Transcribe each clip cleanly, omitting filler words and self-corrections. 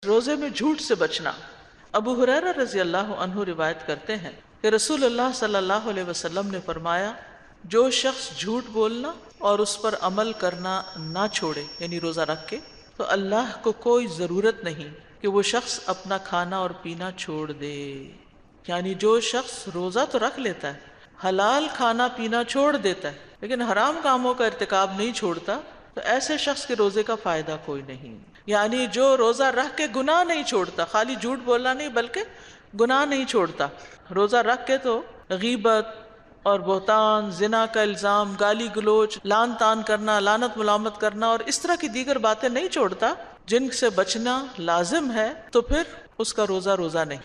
روزے میں جھوٹ سے بچنا۔ ابو ہریرہ رضی اللہ عنہ روایت کرتے ہیں کہ رسول اللہ صلی اللہ علیہ وسلم نے فرمایا، جو شخص جھوٹ بولنا اور اس پر عمل کرنا نہ چھوڑے، یعنی روزہ رکھ کے، تو اللہ کو کوئی ضرورت نہیں کہ وہ شخص اپنا کھانا اور پینا چھوڑ دے۔ یعنی جو شخص روزہ تو رکھ لیتا ہے، حلال کھانا پینا چھوڑ دیتا ہے، لیکن حرام کاموں کا ارتکاب نہیں چھوڑتا، تو ایسے شخص کے روزے کا فائدہ کوئی نہیں۔ یعنی جو روزہ رکھ کے گناہ نہیں چھوڑتا، خالی جھوٹ بولنا نہیں بلکہ گناہ نہیں چھوڑتا، روزہ رکھ کے تو غیبت اور بہتان، زنا کا الزام، گالی گلوچ، لان تان کرنا، لعنت ملامت کرنا اور اس طرح کی دیگر باتیں نہیں چھوڑتا جن سے بچنا لازم ہے، تو پھر اس کا روزہ نہیں۔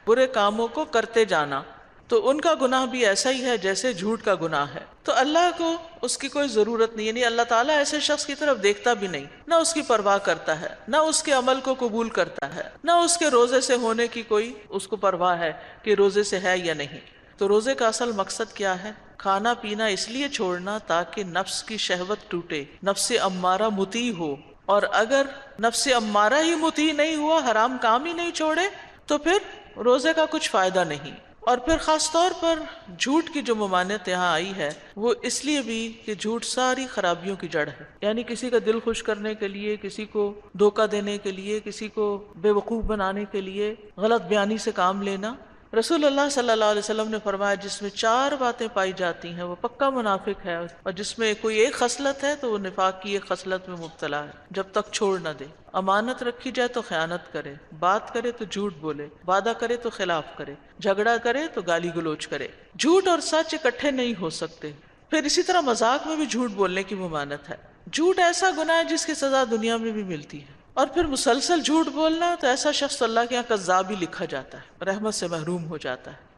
برے کاموں کو کرتے جانا تو ان کا گناہ بھی ایسا ہی ہے جیسے جھوٹ کا گناہ ہے، تو اللہ کو اس کی کوئی ضرورت نہیں، یعنی اللہ تعالیٰ ایسے شخص کی طرف دیکھتا بھی نہیں، نہ اس کی پرواہ کرتا ہے، نہ اس کے عمل کو قبول کرتا ہے، نہ اس کے روزے سے ہونے کی کوئی اس کو پرواہ ہے کہ روزے سے ہے یا نہیں۔ تو روزے کا اصل مقصد کیا ہے؟ کھانا پینا اس لیے چھوڑنا تاکہ نفس کی شہوت ٹوٹے، نفس امارہ مطیع ہو، اور اگر نفس امارہ ہی مطیع نہیں ہوا، حرام کام ہی نہیں چھوڑے، تو پھر روزے کا کچھ فائدہ نہیں۔ اور پھر خاص طور پر جھوٹ کی جو ممانعت یہاں آئی ہے وہ اس لیے بھی کہ جھوٹ ساری خرابیوں کی جڑ ہے، یعنی کسی کا دل خوش کرنے کے لیے، کسی کو دھوکہ دینے کے لیے، کسی کو بے وقوف بنانے کے لیے غلط بیانی سے کام لینا۔ رسول اللہ صلی اللہ علیہ وسلم نے فرمایا، جس میں 4 باتیں پائی جاتی ہیں وہ پکا منافق ہے، اور جس میں کوئی ایک خصلت ہے تو وہ نفاق کی ایک خصلت میں مبتلا ہے، جب تک چھوڑ نہ دے۔ امانت رکھی جائے تو خیانت کرے، بات کرے تو جھوٹ بولے، وعدہ کرے تو خلاف کرے، جھگڑا کرے تو گالی گلوچ کرے۔ جھوٹ اور سچ اکٹھے نہیں ہو سکتے۔ پھر اسی طرح مذاق میں بھی جھوٹ بولنے کی ممانعت ہے۔ جھوٹ ایسا گناہ ہے جس کی سزا دنیا میں بھی ملتی ہے، اور پھر مسلسل جھوٹ بولنا تو ایسا شخص اللہ کے یہاں کذاب ہی لکھا جاتا ہے، رحمت سے محروم ہو جاتا ہے۔